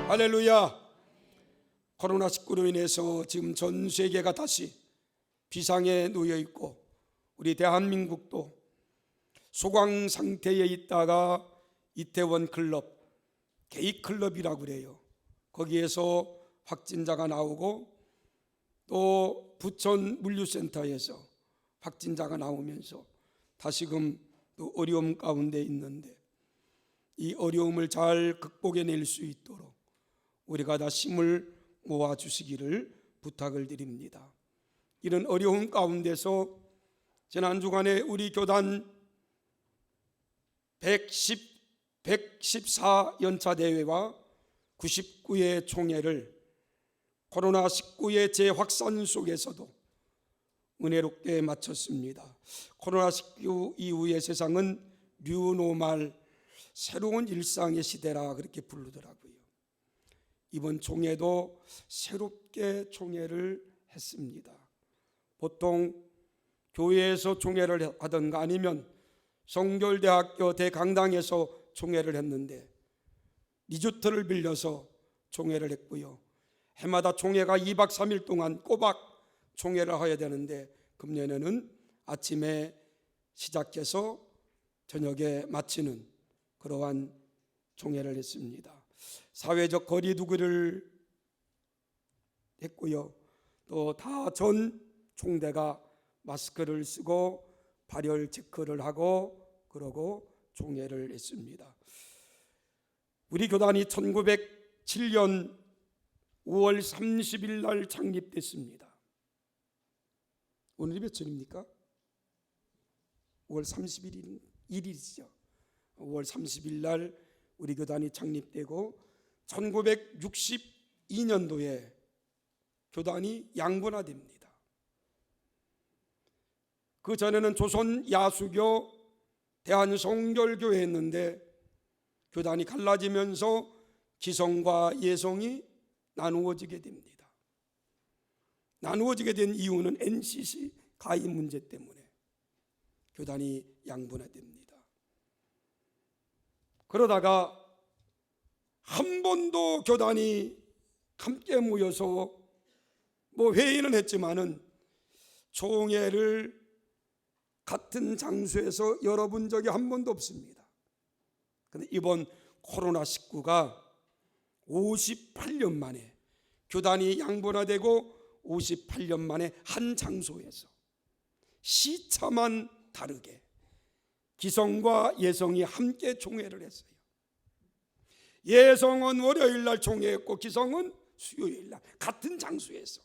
할렐루야. 코로나19로 인해서 지금 전 세계가 다시 비상에 놓여 있고, 우리 대한민국도 소강 상태에 있다가 이태원 클럽, 게이 클럽이라고 그래요. 거기에서 확진자가 나오고, 또 부천 물류센터에서 확진자가 나오면서 다시금 또 어려움 가운데 있는데, 이 어려움을 잘 극복해낼 수 있도록 우리가 다 힘을 모아주시기를 부탁을 드립니다. 이런 어려움 가운데서 지난 주간에 우리 교단 114연차 대회와 99회 총회를 코로나19의 재확산 속에서도 은혜롭게 마쳤습니다. 코로나19 이후의 세상은 뉴노멀, 새로운 일상의 시대라 그렇게 부르더라고요. 이번 총회도 새롭게 총회를 했습니다. 보통 교회에서 총회를 하던가 아니면 성결대학교 대강당에서 총회를 했는데, 리조트를 빌려서 총회를 했고요. 해마다 총회가 2박 3일 동안 꼬박 총회를 해야 되는데, 금년에는 아침에 시작해서 저녁에 마치는 그러한 총회를 했습니다. 사회적 거리 두기를 했고요. 또 다 전 총대가 마스크를 쓰고 발열 체크를 하고 그러고 총회를 했습니다. 우리 교단이 1907년 5월 30일 날 창립됐습니다. 오늘이 며칠입니까? 5월 31일이죠. 5월 30일 날 우리 교단이 창립되고 1962년도에 교단이 양분화됩니다. 그 전에는 조선 야수교 대한성결교회였는데, 교단이 갈라지면서 기성과 예성이 나누어지게 됩니다. 나누어지게 된 이유는 NCC 가입 문제 때문에 교단이 양분화됩니다. 그러다가 한 번도 교단이 함께 모여서 회의는 했지만은 총회를 같은 장소에서 열어본 적이 한 번도 없습니다. 그런데 이번 코로나19가 58년 만에 교단이 양분화되고 58년 만에 한 장소에서 시차만 다르게 기성과 예성이 함께 총회를 했어요. 예성은 월요일 날 총회했고 기성은 수요일 날 같은 장소에서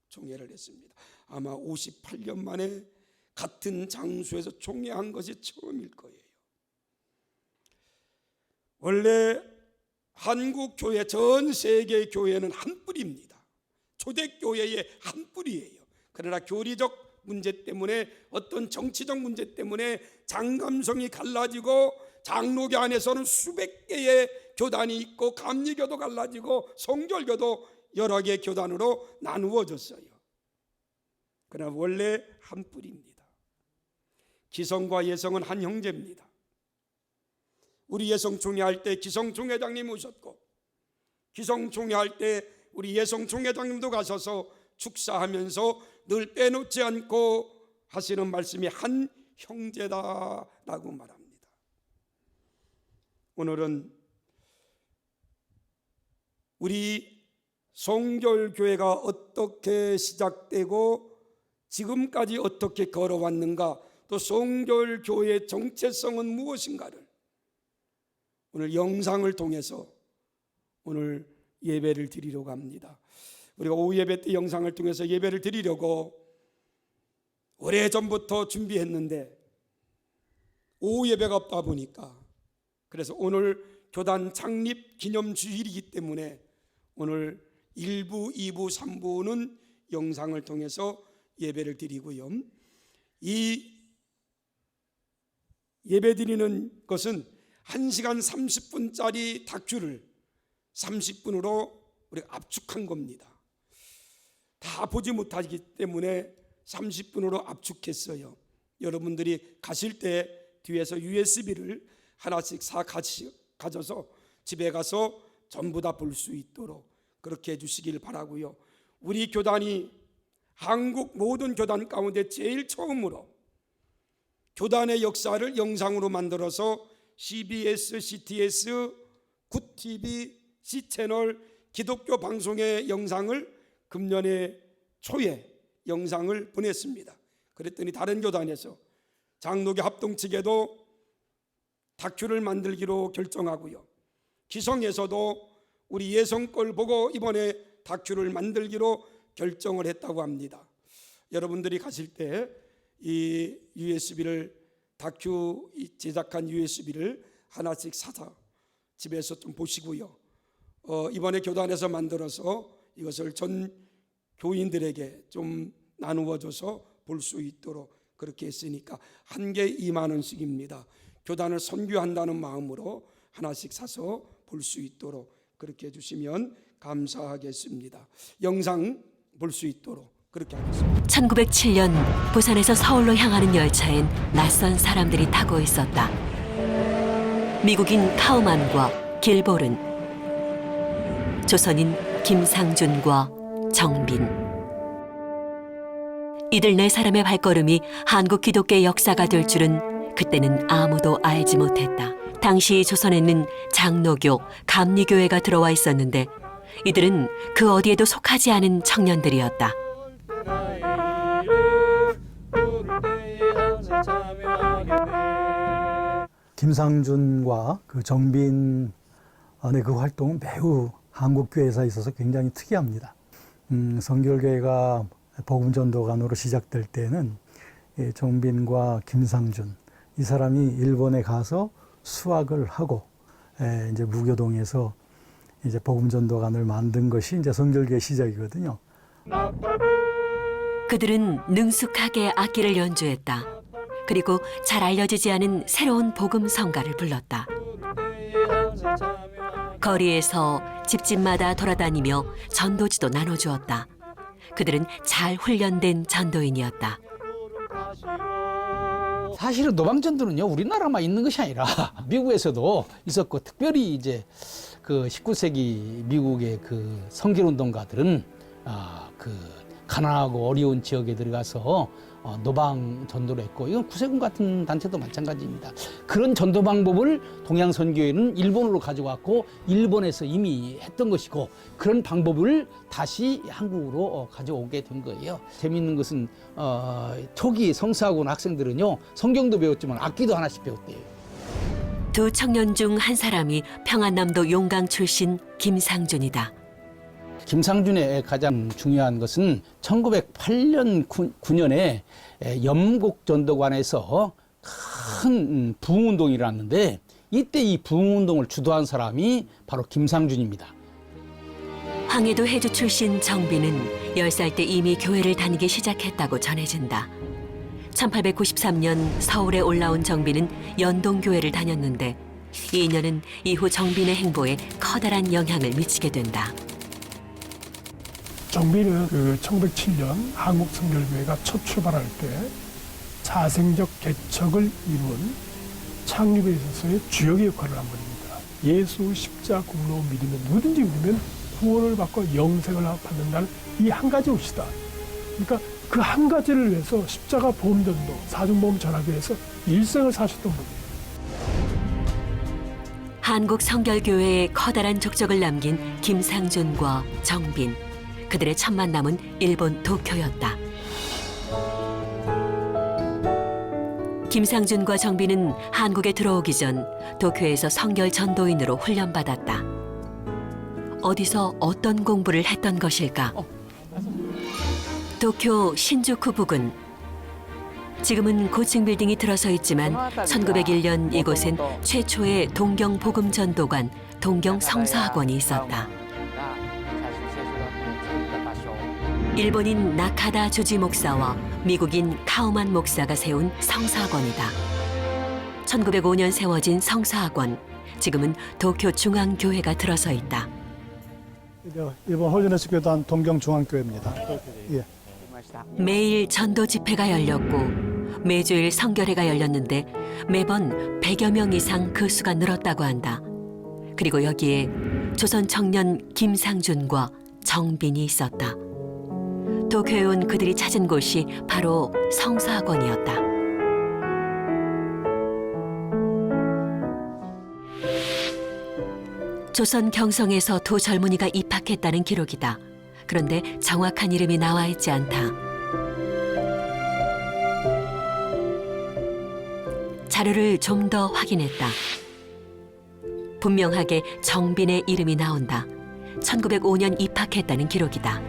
총회를 했습니다. 아마 58년 만에 같은 장소에서 총회한 것이 처음일 거예요. 원래 한국 교회, 전 세계 교회는 한 뿌리입니다. 초대교회의 한 뿌리예요. 그러나 교리적 문제 때문에, 어떤 정치적 문제 때문에 장감성이 갈라지고, 장로교 안에서는 수백 개의 교단이 있고, 감리교도 갈라지고 성결교도 여러 개의 교단으로 나누어졌어요. 그러나 원래 한 뿌리입니다. 기성과 예성은 한 형제입니다. 우리 예성총회 할 때 기성총회장님 오셨고, 기성총회 할 때 우리 예성총회장님도 가셔서 축사하면서 늘 빼놓지 않고 하시는 말씀이 한 형제다라고 말합니다. 오늘은 우리 성결교회가 어떻게 시작되고 지금까지 어떻게 걸어왔는가, 또 성결교회의 정체성은 무엇인가를 오늘 영상을 통해서 오늘 예배를 드리려고 합니다. 우리가 오후 예배 때 영상을 통해서 예배를 드리려고 오래전부터 준비했는데 오후 예배가 없다 보니까, 그래서 오늘 교단 창립 기념 주일이기 때문에 오늘 1부, 2부, 3부는 영상을 통해서 예배를 드리고요. 이 예배 드리는 것은 1시간 30분짜리 다큐를 30분으로 우리가 압축한 겁니다. 다 보지 못하기 때문에 30분으로 압축했어요. 여러분들이 가실 때 뒤에서 USB를 하나씩 가져서 집에 가서 전부 다 볼 수 있도록 그렇게 해주시길 바라고요. 우리 교단이 한국 모든 교단 가운데 제일 처음으로 교단의 역사를 영상으로 만들어서 CBS, CTS, 굿TV, C채널 기독교 방송의 영상을 금년의 초에 영상을 보냈습니다. 그랬더니 다른 교단에서 장로교 합동 측에도 다큐를 만들기로 결정하고요. 기성에서도 우리 예성 걸 보고 이번에 다큐를 만들기로 결정을 했다고 합니다. 여러분들이 가실 때 이 USB를 다큐 제작한 USB를 하나씩 사서 집에서 좀 보시고요. 이번에 교단에서 만들어서 이것을 전 교인들에게 좀 나누어줘서 볼 수 있도록 그렇게 했으니까 한 개 2만 원씩입니다. 교단을 선교한다는 마음으로 하나씩 사서 볼 수 있도록 그렇게 해주시면 감사하겠습니다. 영상 볼 수 있도록 그렇게 하겠습니다. 1907년 부산에서 서울로 향하는 열차엔 낯선 사람들이 타고 있었다. 미국인 카우만과 길보른, 조선인 김상준과 정빈. 이들 네 사람의 발걸음이 한국 기독교의 역사가 될 줄은 그때는 아무도 알지 못했다. 당시 조선에는 장로교, 감리교회가 들어와 있었는데 이들은 그 어디에도 속하지 않은 청년들이었다. 김상준과 그 정빈의 그 활동은 매우 한국교회에서 있어서 굉장히 특이합니다. 성결교회가 복음전도관으로 시작될 때는 정빈과 김상준 이 사람이 일본에 가서 수학을 하고 이제 무교동에서 이제 복음전도관을 만든 것이 이제 성결교회 시작이거든요. 그들은 능숙하게 악기를 연주했다. 그리고 잘 알려지지 않은 새로운 복음 성가를 불렀다. 거리에서 집집마다 돌아다니며 전도지도 나눠주었다. 그들은 잘 훈련된 전도인이었다. 사실은 노방전도는요 우리나라만 있는 것이 아니라 미국에서도 있었고 특별히 이제 그 19세기 미국의 그 성결운동가들은 그 가난하고 어려운 지역에 들어가서 노방 전도를 했고 이건 구세군 같은 단체도 마찬가지입니다. 그런 전도 방법을 동양선교회는 일본으로 가져왔고 일본에서 이미 했던 것이고 그런 방법을 다시 한국으로 가져오게 된 거예요. 재미있는 것은 초기 성사하고 온 학생들은요 성경도 배웠지만 악기도 하나씩 배웠대요. 두 청년 중 한 사람이 평안남도 용강 출신 김상준이다. 김상준의 가장 중요한 것은 1908년 9년에 염곡전도관에서 큰 부흥운동이 일어났는데 이때 이 부흥운동을 주도한 사람이 바로 김상준입니다. 황해도 해주 출신 정빈은 10살 때 이미 교회를 다니기 시작했다고 전해진다. 1893년 서울에 올라온 정빈은 연동교회를 다녔는데 이 인연은 이후 정빈의 행보에 커다란 영향을 미치게 된다. 정빈은 그 1907년 한국성결교회가 첫 출발할 때 자생적 개척을 이룬 창립에 있어서의 주역의 역할을 한 분입니다. 예수 십자 공로 믿으면 누구든지 믿으면 구원을 받고 영생을 받는다는 이 한 가지 옵시다. 그러니까 그 한 가지를 위해서 십자가 보험전도, 사중보험 전하기 위해서 일생을 사셨던 분이에요. 한국 성결교회에 커다란 족적을 남긴 김상준과 정빈. 그들의 첫 만남은 일본 도쿄였다. 김상준과 정빈은 한국에 들어오기 전 도쿄에서 성결 전도인으로 훈련받았다. 어디서 어떤 공부를 했던 것일까? 도쿄 신주쿠 부근. 지금은 고층 빌딩이 들어서 있지만 1901년 이곳엔 최초의 동경 복음 전도관 동경 성서학원이 있었다. 일본인 나카다 조지 목사와 미국인 카우만 목사가 세운 성서학원이다. 1905년 세워진 성서학원, 지금은 도쿄 중앙교회가 들어서 있다. 일본 홀리네스 교단 동경중앙교회입니다. 예. 매일 전도 집회가 열렸고 매주일 성결회가 열렸는데 매번 100여 명 이상 그 수가 늘었다고 한다. 그리고 여기에 조선 청년 김상준과 정빈이 있었다. 도쿄에 온 그들이 찾은 곳이 바로 성서학원이었다. 조선 경성에서 두 젊은이가 입학했다는 기록이다. 그런데 정확한 이름이 나와 있지 않다. 자료를 좀 더 확인했다. 분명하게 정빈의 이름이 나온다. 1905년 입학했다는 기록이다.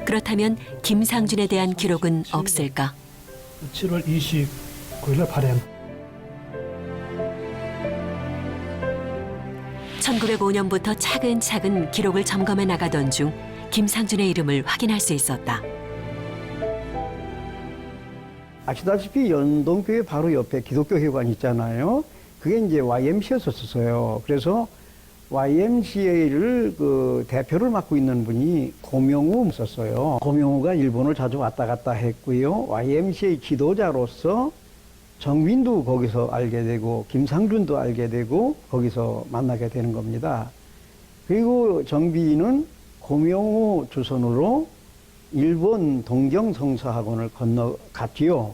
그렇다면 김상준에 대한 기록은 없을까? 7월 29일 발행. 1905년부터 차근차근 기록을 점검해 나가던 중 김상준의 이름을 확인할 수 있었다. 아시다시피 연동교회 바로 옆에 기독교 회관 있잖아요. 그게 이제 YMCA였었어요. 그래서 YMCA를 대표를 맡고 있는 분이 고명우 썼어요. 고명우가 일본을 자주 왔다 갔다 했고요. YMCA 지도자로서 정빈도 거기서 알게 되고 김상준도 알게 되고 거기서 만나게 되는 겁니다. 그리고 정빈은 고명우 주선으로 일본 동경성서학원을 건너갔지요.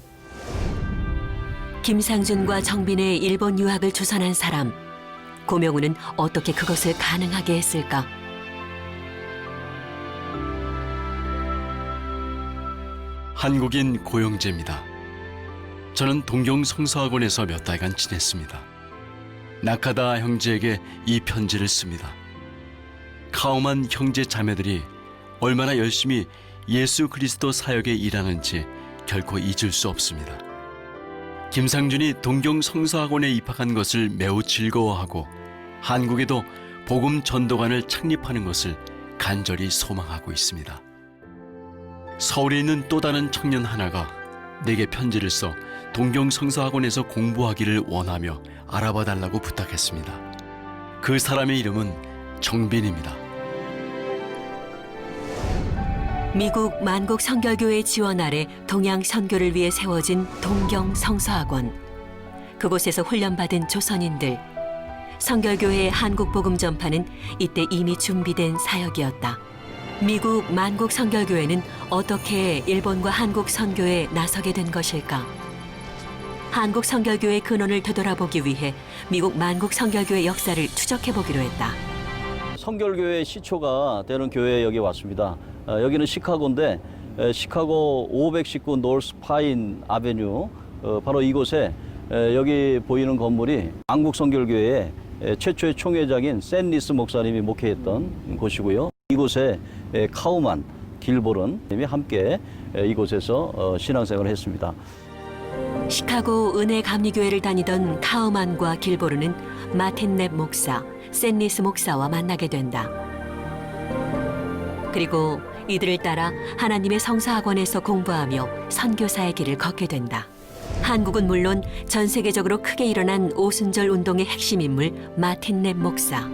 김상준과 정빈의 일본 유학을 주선한 사람, 고명우는 어떻게 그것을 가능하게 했을까? 한국인 고영재입니다. 저는 동경성서학원에서 몇 달간 지냈습니다. 나카다 형제에게 이 편지를 씁니다. 카오만 형제 자매들이 얼마나 열심히 예수 그리스도 사역에 일하는지 결코 잊을 수 없습니다. 김상준이 동경성서학원에 입학한 것을 매우 즐거워하고 한국에도 복음 전도관을 창립하는 것을 간절히 소망하고 있습니다. 서울에 있는 또 다른 청년 하나가 내게 편지를 써 동경성서학원에서 공부하기를 원하며 알아봐 달라고 부탁했습니다. 그 사람의 이름은 정빈입니다. 미국 만국 성결교회 지원 아래 동양 선교를 위해 세워진 동경 성서학원. 그곳에서 훈련받은 조선인들. 성결교회의 한국 복음 전파는 이때 이미 준비된 사역이었다. 미국 만국 성결교회는 어떻게 일본과 한국 선교에 나서게 된 것일까? 한국 성결교회의 근원을 되돌아보기 위해 미국 만국 성결교회 역사를 추적해보기로 했다. 성결교회 시초가 되는 교회에 여기 왔습니다. 여기는 시카고인데 시카고 519 노스 파인 아베뉴 바로 이곳에 여기 보이는 건물이 한국성결교회의 최초의 총회장인 샌리스 목사님이 목회했던 곳이고요. 이곳에 카우만, 길보른님이 함께 이곳에서 신앙생활을 했습니다. 시카고 은혜 감리교회를 다니던 카우만과 길보르는 마틴 랩 목사, 샌리스 목사와 만나게 된다. 그리고 이들을 따라 하나님의 성서학원에서 공부하며 선교사의 길을 걷게 된다. 한국은 물론 전 세계적으로 크게 일어난 오순절 운동의 핵심 인물 마틴 랩 목사.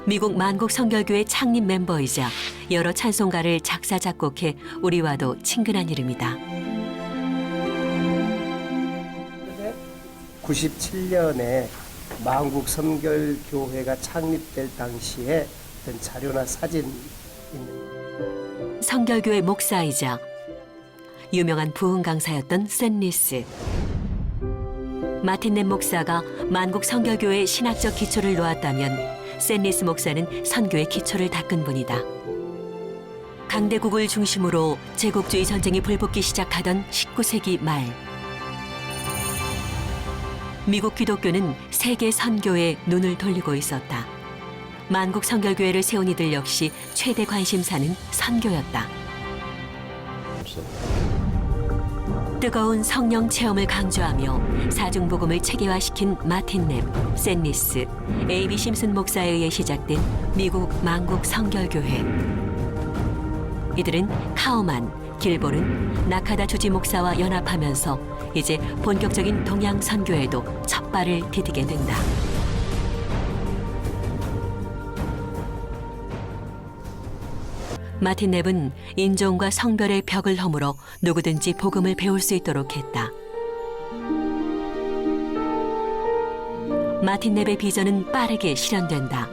미국 만국 성결교회 창립 멤버이자 여러 찬송가를 작사 작곡해 우리와도 친근한 이름이다. 97년에 만국 성결교회가 창립될 당시에 어떤 자료나 사진 있는 성결교회 목사이자 유명한 부흥 강사였던 샌리스. 마틴 랩 목사가 만국 성결교회의 신학적 기초를 놓았다면 샌리스 목사는 선교의 기초를 닦은 분이다. 강대국을 중심으로 제국주의 전쟁이 불붙기 시작하던 19세기 말, 미국 기독교는 세계 선교에 눈을 돌리고 있었다. 만국 성결교회를 세운 이들 역시 최대 관심사는 선교였다. 뜨거운 성령 체험을 강조하며 사중복음을 체계화시킨 마틴 랩, 샌니스, A.B. 심슨 목사에 의해 시작된 미국 만국 성결교회. 이들은 카우만, 길볼은 나카다 주지 목사와 연합하면서 이제 본격적인 동양 선교에도 첫 발을 디디게 된다. 마틴 랩은 인종과 성별의 벽을 허물어 누구든지 복음을 배울 수 있도록 했다. 마틴 랩의 비전은 빠르게 실현된다.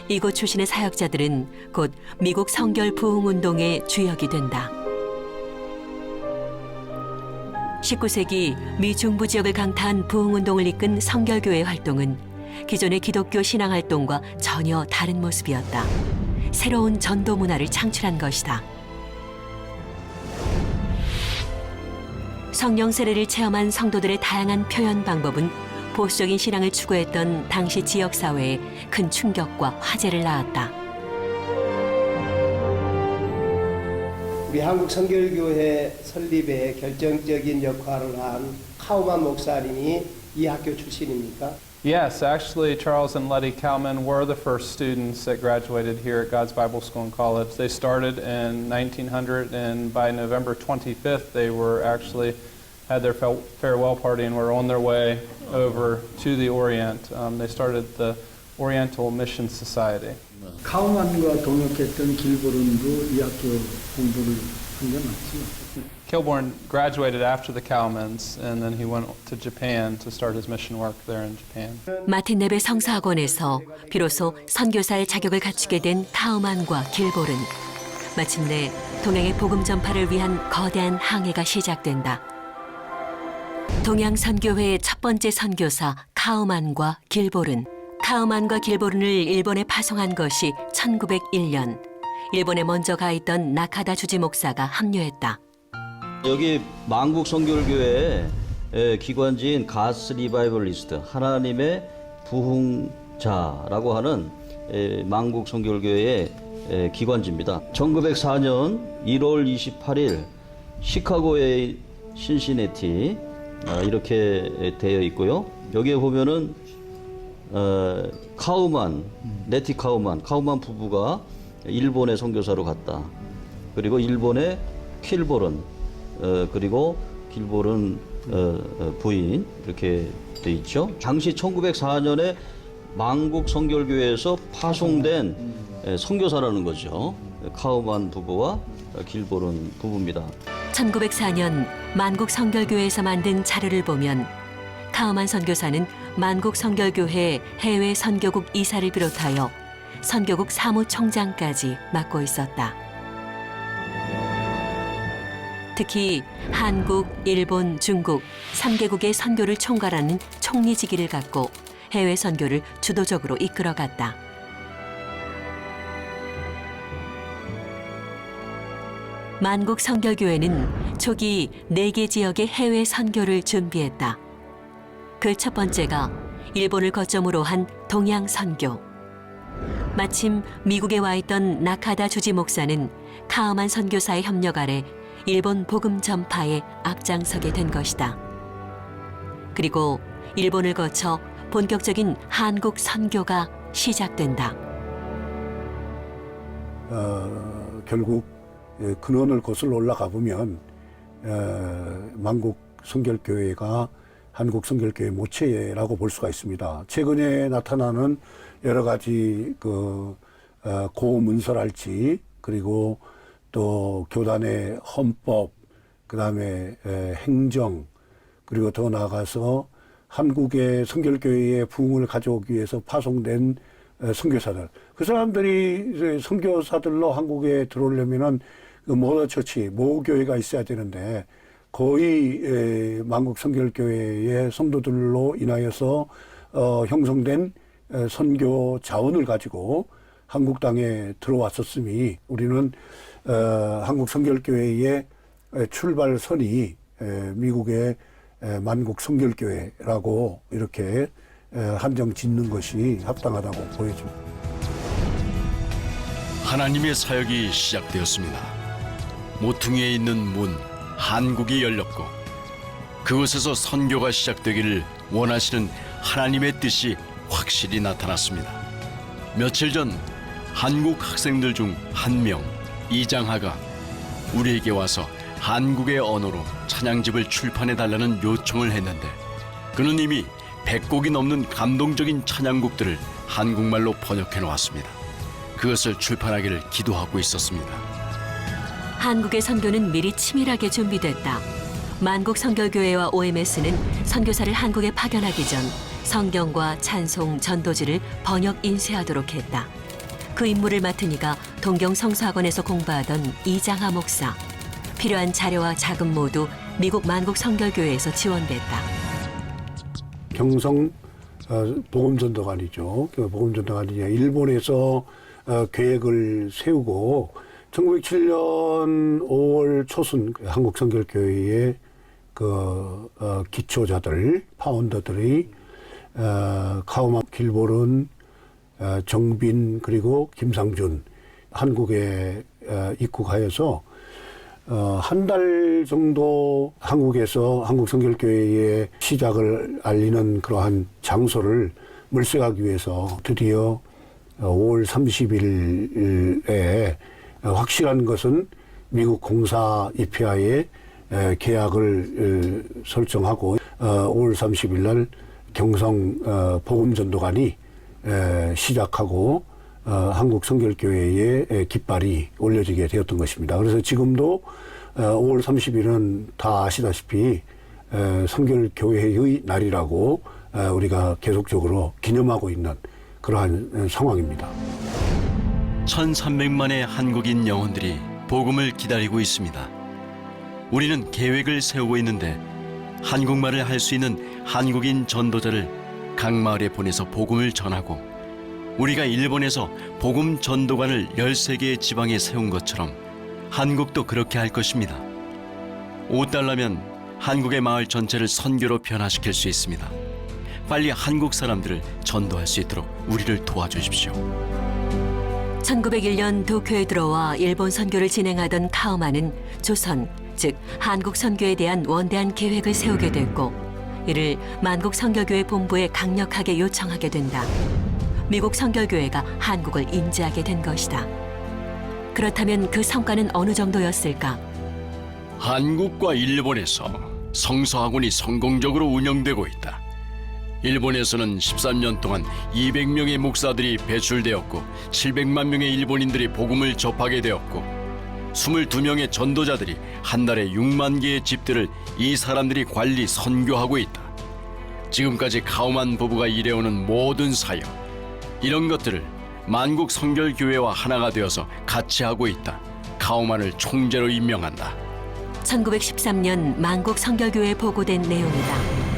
이곳 출신의 사역자들은 곧 미국 성결 부흥운동의 주역이 된다. 19세기 미 중부 지역을 강타한 부흥운동을 이끈 성결교회 활동은 기존의 기독교 신앙활동과 전혀 다른 모습이었다. 새로운 전도 문화를 창출한 것이다. 성령 세례를 체험한 성도들의 다양한 표현 방법은 보수적인 신앙을 추구했던 당시 지역 사회에 큰 충격과 화제를 낳았다. 우리 한국 성결교회 설립에 결정적인 역할을 한 카우만 목사님이 이 학교 출신입니까? Yes, actually, Charles and Letty Kalman were the first students that graduated here at God's Bible School and College. They started in 1900, and by November 25th, they were actually had their farewell party and were on their way over to the Orient. They started the Oriental Mission Society. 카우만과 동역했던 길보른도 이 학교 공부를 한 게 맞죠. Kilborn graduated after the Kalmans, and then he went to Japan to start his mission work there in Japan. 마틴 랩의 성서학원에서 비로소 선교사의 자격을 갖추게 된 카우만과 길볼은 마침내 동양의 복음 전파를 위한 거대한 항해가 시작된다. 동양 선교회의 첫 번째 선교사 카우만과 길볼은 일본에 파송한 것이 1901년. 일본에 먼저 가 있던 나카다 주지 목사가 합류했다. 여기 만국 성결교회의 기관지인 가스 리바이벌리스트, 하나님의 부흥자라고 하는 만국 성결교회의 기관지입니다. 1904년 1월 28일 시카고의 신시내티 이렇게 되어 있고요. 여기에 보면은 레티 카우만 부부가 일본의 선교사로 갔다. 그리고 일본의 킬보른, 그리고 길볼은 부인 이렇게 돼 있죠. 당시 1904년에 만국 성결교회에서 파송된 선교사라는 거죠. 카우만 부부와 길볼은 부부입니다. 1904년 만국 성결교회에서 만든 자료를 보면 카우만 선교사는 만국 성결교회 해외 선교국 이사를 비롯하여 선교국 사무총장까지 맡고 있었다. 특히 한국, 일본, 중국 3개국의 선교를 총괄하는 총리직위를 갖고 해외 선교를 주도적으로 이끌어갔다. 만국 성결교회는 초기 4개 지역의 해외 선교를 준비했다. 그 첫 번째가 일본을 거점으로 한 동양 선교. 마침 미국에 와 있던 나카다 주지 목사는 카우만 선교사의 협력 아래 일본 복음 전파에 앞장서게 된 것이다. 그리고 일본을 거쳐 본격적인 한국 선교가 시작된다. 결국 근원을 거슬러 올라가 보면 만국 성결교회가 한국 성결교회 모체라고 볼 수가 있습니다. 최근에 나타나는 여러 가지 고문설할지, 그리고 또 교단의 헌법, 그다음에 행정, 그리고 더 나아가서 한국의 성결교회의 부흥을 가져오기 위해서 파송된 선교사들, 그 사람들이 이제 선교사들로 한국에 들어오려면은 그 모더처치, 모교회가 있어야 되는데 거의 만국 성결교회의 성도들로 인하여서 형성된 선교 자원을 가지고 한국 땅에 들어왔었으니 우리는 한국 성결교회의 출발선이 미국의 만국 성결교회라고 이렇게 한정 짓는 것이 합당하다고 보여집니다. 하나님의 사역이 시작되었습니다. 모퉁이에 있는 문 한국이 열렸고 그곳에서 선교가 시작되기를 원하시는 하나님의 뜻이 확실히 나타났습니다. 며칠 전 한국 학생들 중 한 명, 이장하가 우리에게 와서 한국의 언어로 찬양집을 출판해달라는 요청을 했는데 그는 이미 100곡이 넘는 감동적인 찬양곡들을 한국말로 번역해 놓았습니다. 그것을 출판하기를 기도하고 있었습니다. 한국의 선교는 미리 치밀하게 준비됐다. 만국 선결교회와 OMS는 선교사를 한국에 파견하기 전 성경과 찬송, 전도지를 번역 인쇄하도록 했다. 그 임무를 맡은 이가 동경 성서학원에서 공부하던 이장하 목사. 필요한 자료와 자금 모두 미국 만국 선결교회에서 지원됐다. 경성 복음전도관이죠. 복음전도관이 일본에서 계획을 세우고 1907년 5월 초순 한국선결교회의 기초자들, 파운더들이 카우만, 길보른, 정빈 그리고 김상준 한국에 입국하여서 한 달 정도 한국에서 한국선결교회의 시작을 알리는 그러한 장소를 물색하기 위해서 드디어 5월 30일에 확실한 것은 미국 공사 EPI에 계약을 설정하고 5월 30일 날 경성 복음전도관이 시작하고 한국 선결교회의 깃발이 올려지게 되었던 것입니다. 그래서 지금도 5월 30일은 다 아시다시피 선결교회의 날이라고 우리가 계속적으로 기념하고 있는 그러한 상황입니다. 1300만의 한국인 영혼들이 복음을 기다리고 있습니다. 우리는 계획을 세우고 있는데 한국말을 할 수 있는 한국인 전도자를 각 마을에 보내서 복음을 전하고 우리가 일본에서 복음 전도관을 13개의 지방에 세운 것처럼 한국도 그렇게 할 것입니다. $5면 한국의 마을 전체를 선교로 변화시킬 수 있습니다. 빨리 한국 사람들을 전도할 수 있도록 우리를 도와주십시오. 1901년 도쿄에 들어와 일본 선교를 진행하던 카우만은 조선, 즉 한국 선교에 대한 원대한 계획을 세우게 됐고 이를 만국 선교교회 본부에 강력하게 요청하게 된다. 미국 선교교회가 한국을 인지하게 된 것이다. 그렇다면 그 성과는 어느 정도였을까? 한국과 일본에서 성서학원이 성공적으로 운영되고 있다. 일본에서는 13년 동안 200명의 목사들이 배출되었고 700만 명의 일본인들이 복음을 접하게 되었고 22명의 전도자들이 한 달에 6만 개의 집들을 이 사람들이 관리 선교하고 있다. 지금까지 카우만 부부가 일해오는 모든 사역, 이런 것들을 만국 선결교회와 하나가 되어서 같이 하고 있다. 카우만을 총재로 임명한다. 1913년 만국 선결교회에 보고된 내용이다.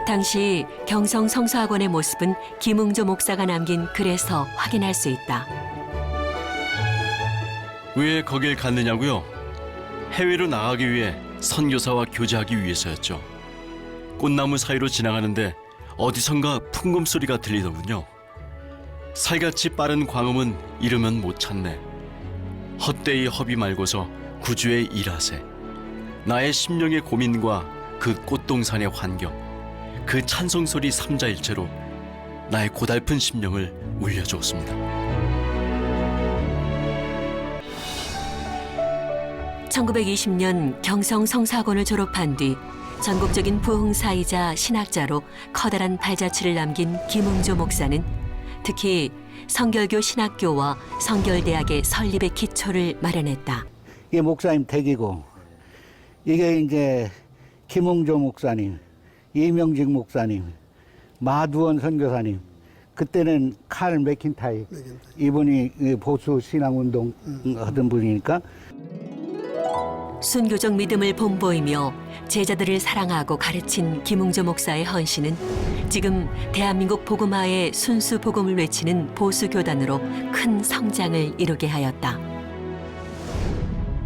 당시 경성 성서학원의 모습은 김웅조 목사가 남긴 글에서 확인할 수 있다. 왜 거길 갔느냐고요? 해외로 나가기 위해 선교사와 교제하기 위해서였죠. 꽃나무 사이로 지나가는데 어디선가 풍금 소리가 들리더군요. 살같이 빠른 광음은 이르면 못 찾네. 헛되이 허비 말고서 구주의 일하세. 나의 심령의 고민과 그 꽃동산의 환경, 그 찬송소리 삼자일체로 나의 고달픈 심령을 울려주었습니다. 1920년 경성 성서학원을 졸업한 뒤 전국적인 부흥사이자 신학자로 커다란 발자취를 남긴 김웅조 목사는 특히 성결교 신학교와 성결대학의 설립의 기초를 마련했다. 이게 목사님 댁이고 이게 이제 김웅조 목사님, 이명직 목사님, 마두원 선교사님, 그때는 칼 맥킨타이 이분이 보수 신앙운동 하던 분이니까 순교적 믿음을 본보이며 제자들을 사랑하고 가르친 김웅조 목사의 헌신은 지금 대한민국 복음화의 순수 복음을 외치는 보수 교단으로 큰 성장을 이루게 하였다.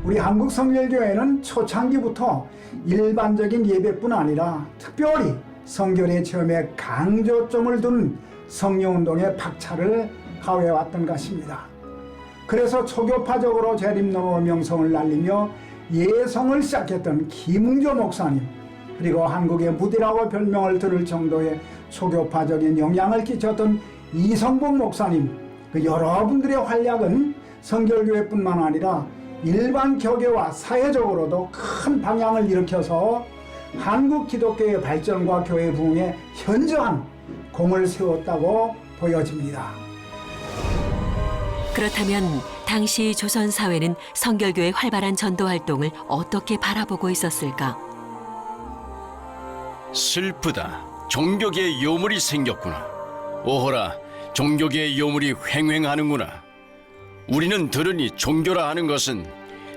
우리 한국성결교회는 초창기부터 일반적인 예배뿐 아니라 특별히 성결의 체험에 강조점을 둔 성령운동의 박차를 가해왔던 것입니다. 그래서 초교파적으로 재림노로 명성을 날리며 예성을 시작했던 김웅조 목사님, 그리고 한국의 무디라고 별명을 들을 정도의 초교파적인 영향을 끼쳤던 이성복 목사님, 그 여러분들의 활약은 성결교회뿐만 아니라 일반 교계와 사회적으로도 큰 방향을 일으켜서 한국 기독교의 발전과 교회 부흥에 현저한 공을 세웠다고 보여집니다. 그렇다면 당시 조선 사회는 성결교의 활발한 전도 활동을 어떻게 바라보고 있었을까? 슬프다. 종교계의 요물이 생겼구나. 오호라, 종교계의 요물이 횡행하는구나. 우리는 들으니 종교라 하는 것은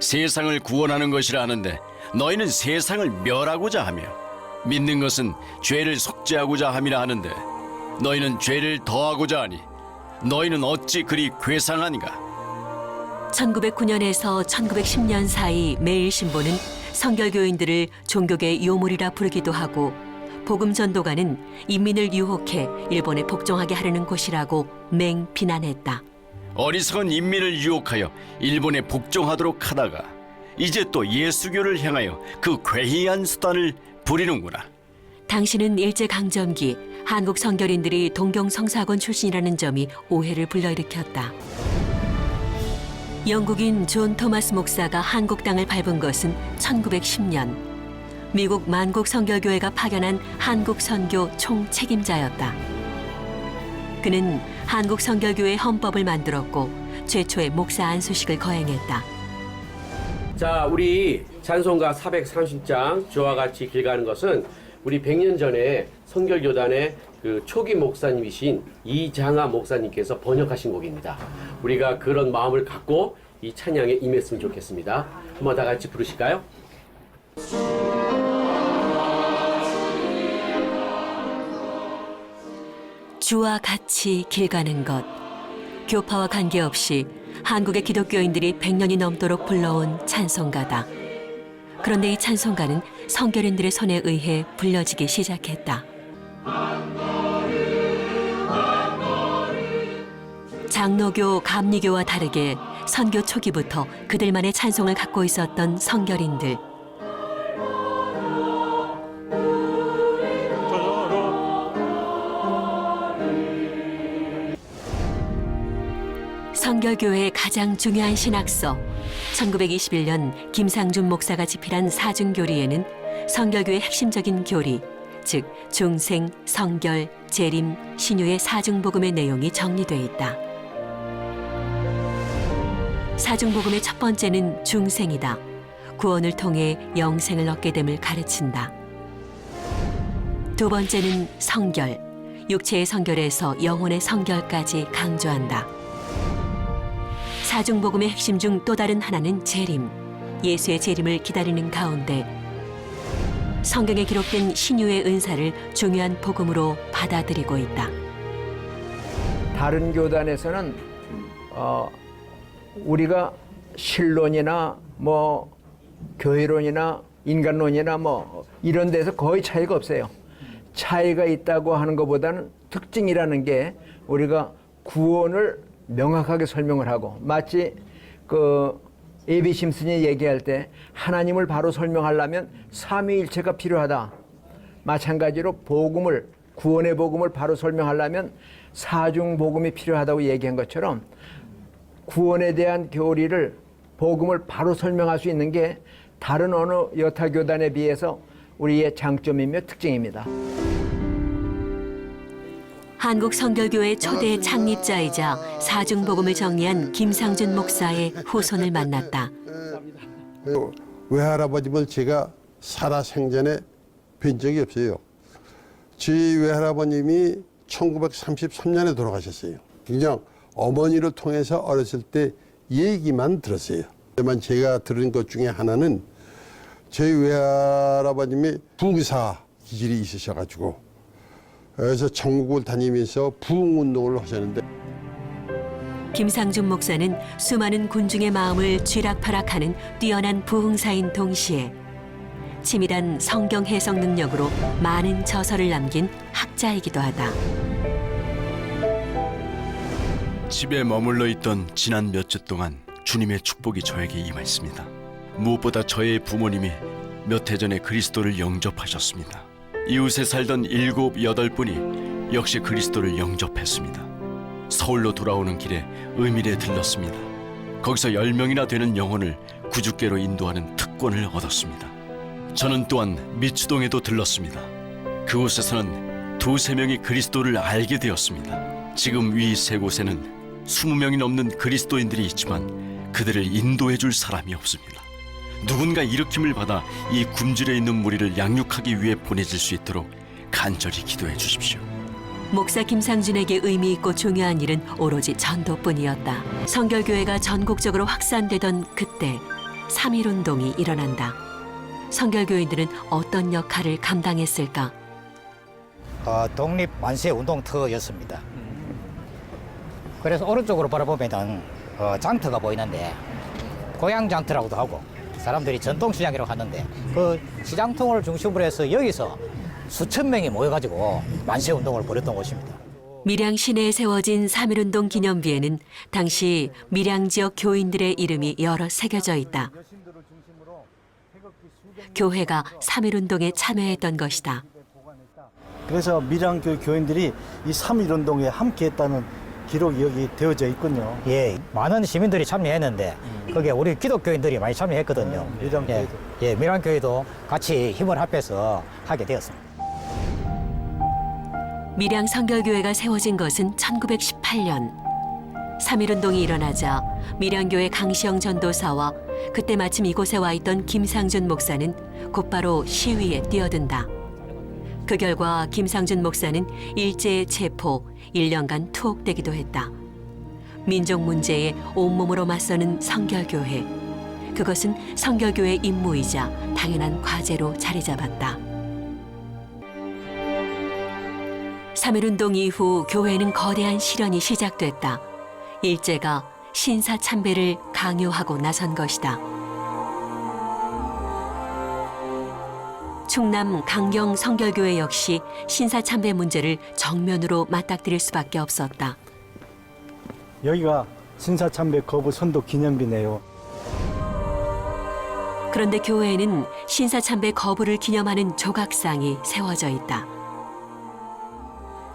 세상을 구원하는 것이라 하는데 너희는 세상을 멸하고자 하며 믿는 것은 죄를 속죄하고자 함이라 하는데 너희는 죄를 더하고자 하니 너희는 어찌 그리 괴상하니가. 1909년에서 1910년 사이 매일신보는 성결교인들을 종교계의 요물이라 부르기도 하고 복음 전도가는 인민을 유혹해 일본에 복종하게 하려는 곳이라고 맹비난했다. 어리석은 인민을 유혹하여 일본에 복종하도록 하다가 이제 또 예수교를 향하여 그 괴이한 수단을 부리는구나. 당시는 일제강점기 한국 성결인들이 동경성사학원 출신이라는 점이 오해를 불러일으켰다. 영국인 존 토마스 목사가 한국 땅을 밟은 것은 1910년. 미국 만국 성결교회가 파견한 한국 선교 총책임자였다. 그는 한국 성결교회 헌법을 만들었고 최초의 목사 안수식을 거행했다. 자, 우리 찬송가 430장 주와 같이 길 가는 것은 우리 100년 전에 성결교단의 그 초기 목사님이신 이장하 목사님께서 번역하신 곡입니다. 우리가 그런 마음을 갖고 이 찬양에 임했으면 좋겠습니다. 한번 다 같이 부르실까요? 주와 같이 길 가는 것. 교파와 관계없이 한국의 기독교인들이 100년이 넘도록 불러온 찬송가다. 그런데 이 찬송가는 성결인들의 손에 의해 불려지기 시작했다. 장로교, 감리교와 다르게 선교 초기부터 그들만의 찬송을 갖고 있었던 성결인들. 성결교회의 가장 중요한 신학서 1921년 김상준 목사가 집필한 사중교리에는 성결교의 핵심적인 교리, 즉 중생, 성결, 재림, 신유의 사중복음의 내용이 정리돼 있다. 사중복음의 첫 번째는 중생이다. 구원을 통해 영생을 얻게 됨을 가르친다. 두 번째는 성결, 육체의 성결에서 영혼의 성결까지 강조한다. 사중복음의 핵심 중 또 다른 하나는 재림, 예수의 재림을 기다리는 가운데 성경에 기록된 신유의 은사를 중요한 복음으로 받아들이고 있다. 다른 교단에서는 우리가 신론이나 뭐 교회론이나 인간론이나 뭐 이런 데서 거의 차이가 없어요. 차이가 있다고 하는 것보다는 특징이라는 게 우리가 구원을 명확하게 설명을 하고, 마치 그 에비 심슨이 얘기할 때 하나님을 바로 설명하려면 삼위일체가 필요하다. 마찬가지로 복음을, 구원의 복음을 바로 설명하려면 사중복음이 필요하다고 얘기한 것처럼 구원에 대한 교리를, 복음을 바로 설명할 수 있는 게 다른 어느 여타교단에 비해서 우리의 장점이며 특징입니다. 한국 성결교회 초대 창립자이자 사중복음을 정리한 김상준 목사의 후손을 만났다. 외할아버님을 제가 살아생전에 뵌 적이 없어요. 저희 외할아버님이 1933년에 돌아가셨어요. 그냥 어머니를 통해서 어렸을 때 얘기만 들었어요. 하지만 제가 들은 것 중에 하나는 저희 외할아버님이 부의사 기질이 있으셔가지고 그래서 전국을 다니면서 부흥운동을 하셨는데, 김상준 목사는 수많은 군중의 마음을 쥐락펴락하는 뛰어난 부흥사인 동시에 치밀한 성경 해석 능력으로 많은 저서를 남긴 학자이기도 하다. 집에 머물러 있던 지난 몇 주 동안 주님의 축복이 저에게 임했습니다. 무엇보다 저의 부모님이 몇 해 전에 그리스도를 영접하셨습니다. 이웃에 살던 7, 8분이 역시 그리스도를 영접했습니다. 서울로 돌아오는 길에 의밀에 들렀습니다. 거기서 10명이나 되는 영혼을 구주께로 인도하는 특권을 얻었습니다. 저는 또한 미추동에도 들렀습니다. 그곳에서는 2, 3명이 그리스도를 알게 되었습니다. 지금 위 3곳에는 20명이 넘는 그리스도인들이 있지만 그들을 인도해 줄 사람이 없습니다. 누군가 일으킴을 받아 이 굶주려 있는 무리를 양육하기 위해 보내질 수 있도록 간절히 기도해 주십시오. 목사 김상준에게 의미 있고 중요한 일은 오로지 전도뿐이었다. 성결교회가 전국적으로 확산되던 그때 3.1운동이 일어난다. 성결교인들은 어떤 역할을 감당했을까? 독립 만세 운동터였습니다. 그래서 오른쪽으로 바라보면 장터가 보이는데 고향 장터라고도 하고 사람들이 전통시장이라고 하는데 그 시장통을 중심으로 해서 여기서 수천 명이 모여가지고 만세 운동을 벌였던 곳입니다. 밀양 시내에 세워진 3.1운동 기념비에는 당시 밀양 지역 교인들의 이름이 여러 새겨져 있다. 교회가 3.1운동에 참여했던 것이다. 그래서 밀양교회 교인들이 이 3.1운동에 함께했다는 기록이 여기 되어져 있군요. 예, 많은 시민들이 참여했는데 거기에 우리 기독교인들이 많이 참여했거든요. 밀양교회도. 예, 밀양교회도 같이 힘을 합해서 하게 되었습니다. 밀양 성결교회가 세워진 것은 1918년. 3.1운동이 일어나자 밀양교회 강시영 전도사와 그때 마침 이곳에 와 있던 김상준 목사는 곧바로 시위에 뛰어든다. 그 결과 김상준 목사는 일제의 체포, 1년간 투옥되기도 했다. 민족 문제에 온몸으로 맞서는 성결교회. 그것은 성결교회의 임무이자 당연한 과제로 자리 잡았다. 3.1운동 이후 교회는 거대한 실현이 시작됐다. 일제가 신사참배를 강요하고 나선 것이다. 충남 강경 성결교회 역시 신사참배 문제를 정면으로 맞닥뜨릴 수밖에 없었다. 여기가 신사참배 거부 선도 기념비네요. 그런데 교회에는 신사참배 거부를 기념하는 조각상이 세워져 있다.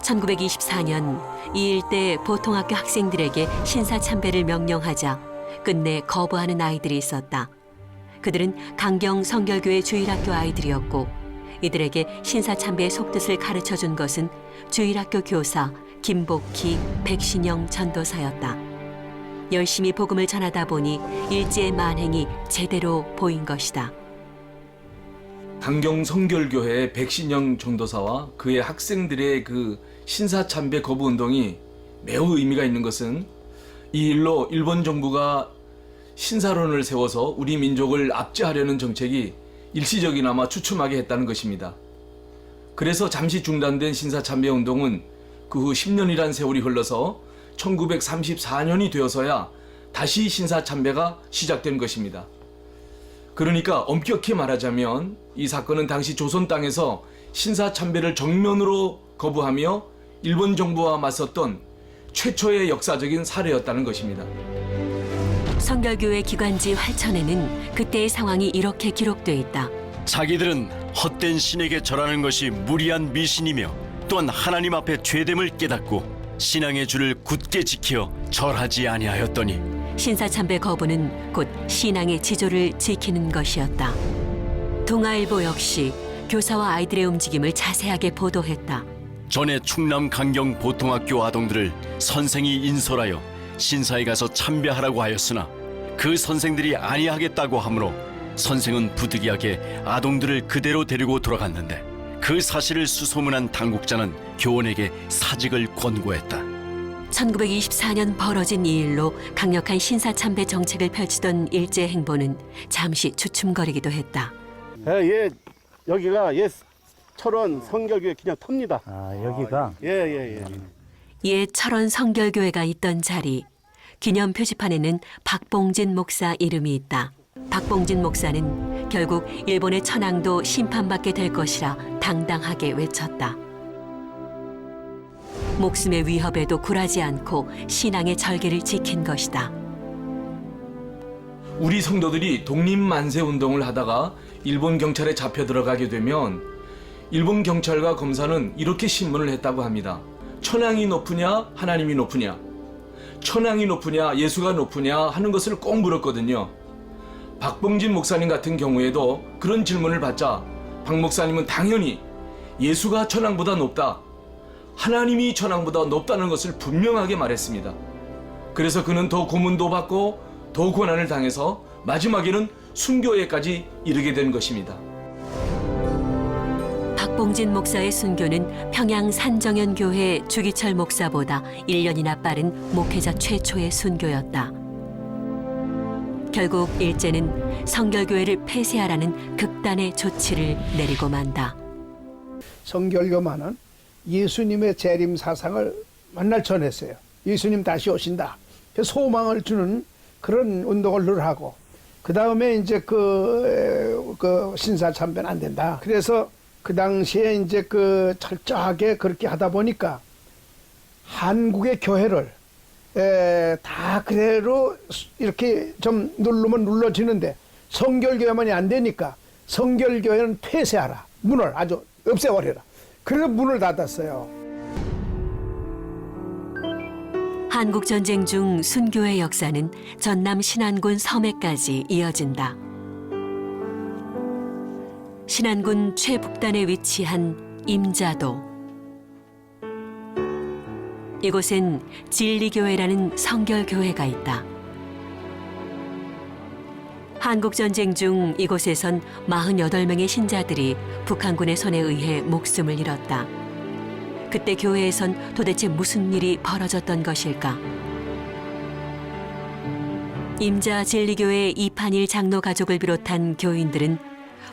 1924년 이 일대 보통학교 학생들에게 신사참배를 명령하자 끝내 거부하는 아이들이 있었다. 그들은 강경 성결교회 주일학교 아이들이었고 이들에게 신사참배의 속뜻을 가르쳐준 것은 주일학교 교사 김복희, 백신영 전도사였다. 열심히 복음을 전하다 보니 일제의 만행이 제대로 보인 것이다. 강경 성결교회 백신영 전도사와 그의 학생들의 그 신사참배 거부 운동이 매우 의미가 있는 것은 이 일로 일본 정부가 신사론을 세워서 우리 민족을 압제하려는 정책이 일시적이나마 주춤하게 했다는 것입니다. 그래서 잠시 중단된 신사참배 운동은 그 후 10년이란 세월이 흘러서 1934년이 되어서야 다시 신사참배가 시작된 것입니다. 그러니까 엄격히 말하자면 이 사건은 당시 조선 땅에서 신사참배를 정면으로 거부하며 일본 정부와 맞섰던 최초의 역사적인 사례였다는 것입니다. 성결교회 기관지 활천에는 그때의 상황이 이렇게 기록돼 있다. 자기들은 헛된 신에게 절하는 것이 무리한 미신이며 또한 하나님 앞에 죄됨을 깨닫고 신앙의 줄을 굳게 지켜 절하지 아니하였더니 신사참배 거부는 곧 신앙의 지조를 지키는 것이었다. 동아일보 역시 교사와 아이들의 움직임을 자세하게 보도했다. 전에 충남 강경 보통학교 아동들을 선생이 인솔하여 신사에 가서 참배하라고 하였으나 그 선생들이 아니하겠다고 하므로 선생은 부득이하게 아동들을 그대로 데리고 돌아갔는데 그 사실을 수소문한 당국자는 교원에게 사직을 권고했다. 1924년 벌어진 이 일로 강력한 신사참배 정책을 펼치던 일제 행보는 잠시 주춤거리기도 했다. 예, 여기가 철원 성결교회 기념터입니다. 아, 여기가? 예. 옛 철원 성결교회가 있던 자리. 기념 표지판에는 박봉진 목사 이름이 있다. 박봉진 목사는 결국 일본의 천황도 심판받게 될 것이라 당당하게 외쳤다. 목숨의 위협에도 굴하지 않고 신앙의 절개를 지킨 것이다. 우리 성도들이 독립만세 운동을 하다가 일본 경찰에 잡혀 들어가게 되면 일본 경찰과 검사는 이렇게 신문을 했다고 합니다. 천황이 높으냐 하나님이 높으냐, 천황이 높으냐 예수가 높으냐 하는 것을 꼭 물었거든요. 박봉진 목사님 같은 경우에도 그런 질문을 받자 박 목사님은 당연히 예수가 천황보다 높다, 하나님이 천황보다 높다는 것을 분명하게 말했습니다. 그래서 그는 더 고문도 받고 더 고난을 당해서 마지막에는 순교에까지 이르게 된 것입니다. 박봉진 목사의 순교는 평양 산정연교회 주기철 목사보다 1년이나 빠른 목회자 최초의 순교였다. 결국 일제는 성결교회를 폐쇄하라는 극단의 조치를 내리고 만다. 성결교만은 예수님의 재림 사상을 만날 전했어요. 예수님 다시 오신다. 소망을 주는 그런 운동을 늘 하고, 그 다음에 이제 그 신사 참배는 안 된다. 그래서 그 당시에 이제 철저하게 그렇게 하다 보니까 한국의 교회를 다 그대로 이렇게 좀 누르면 눌러지는데 성결교회만이 안 되니까 성결교회는 폐쇄하라. 문을 아주 없애버려라. 그래서 문을 닫았어요. 한국전쟁 중 순교의 역사는 전남 신안군 섬해까지 이어진다. 신안군 최북단에 위치한 임자도. 이곳엔 진리교회라는 성결교회가 있다. 한국전쟁 중 이곳에선 48명의 신자들이 북한군의 손에 의해 목숨을 잃었다. 그때 교회에선 도대체 무슨 일이 벌어졌던 것일까? 임자 진리교회 이판일 장로 가족을 비롯한 교인들은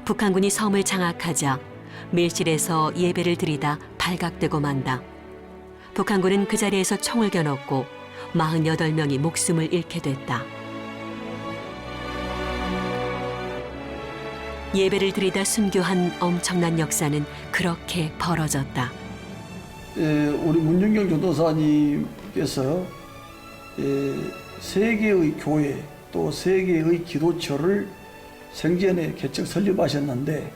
북한군이 섬을 장악하자 밀실에서 예배를 드리다 발각되고 만다. 북한군은 그 자리에서 총을 겨눴고 48명이 목숨을 잃게 됐다. 예배를 드리다 순교한 엄청난 역사는 그렇게 벌어졌다. 우리 문중경 전도사님께서 세계의 교회 또 세계의 기도처를 생전에 개척 설립하셨는데,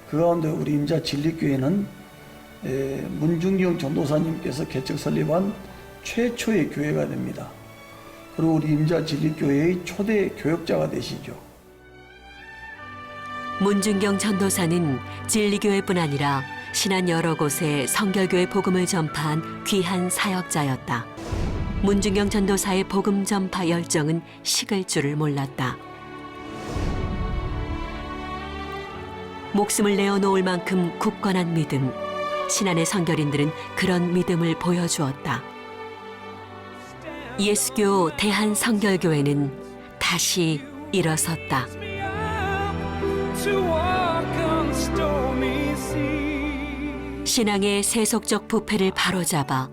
그 가운데 우리 임자 진리교회는 문중경 전도사님께서 개척 설립한 최초의 교회가 됩니다. 그리고 우리 임자 진리교회의 초대 교역자가 되시죠. 문중경 전도사는 진리교회뿐 아니라 신안 여러 곳에 성결교회 복음을 전파한 귀한 사역자였다. 문중경 전도사의 복음 전파 열정은 식을 줄을 몰랐다. 목숨을 내어놓을 만큼 굳건한 믿음, 신안의 성결인들은 그런 믿음을 보여주었다. 예수교 대한성결교회는 다시 일어섰다. 신앙의 세속적 부패를 바로잡아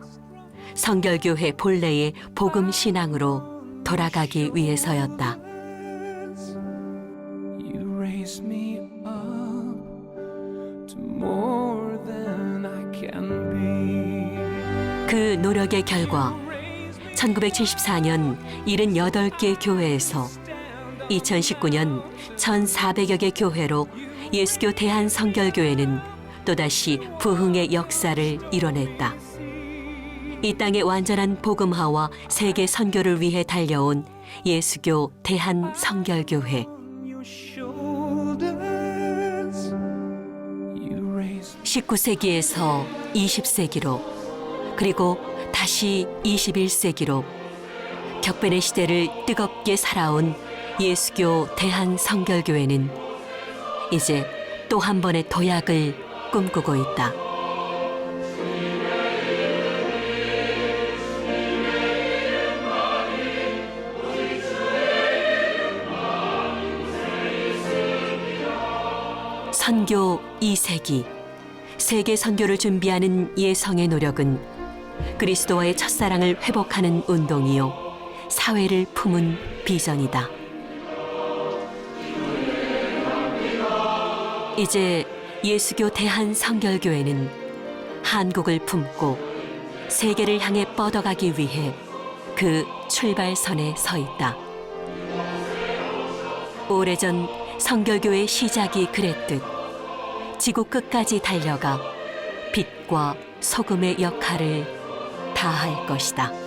성결교회 본래의 복음 신앙으로 돌아가기 위해서였다. 그 노력의 결과 1974년 78개 교회에서 2019년 1,400여 개 교회로 예수교 대한성결교회는 또다시 부흥의 역사를 이뤄냈다. 이 땅의 완전한 복음화와 세계 선교를 위해 달려온 예수교 대한성결교회. 19세기에서 20세기로 그리고 다시 21세기로 격변의 시대를 뜨겁게 살아온 예수교 대한성결교회는 이제 또 한 번의 도약을 꿈꾸고 있다. 선교 2세기, 세계 선교를 준비하는 예성의 노력은 그리스도와의 첫사랑을 회복하는 운동이요, 사회를 품은 비전이다. 이제 예수교 대한성결교회는 한국을 품고 세계를 향해 뻗어가기 위해 그 출발선에 서 있다. 오래전 성결교의 시작이 그랬듯 지구 끝까지 달려가 빛과 소금의 역할을 다할 것이다.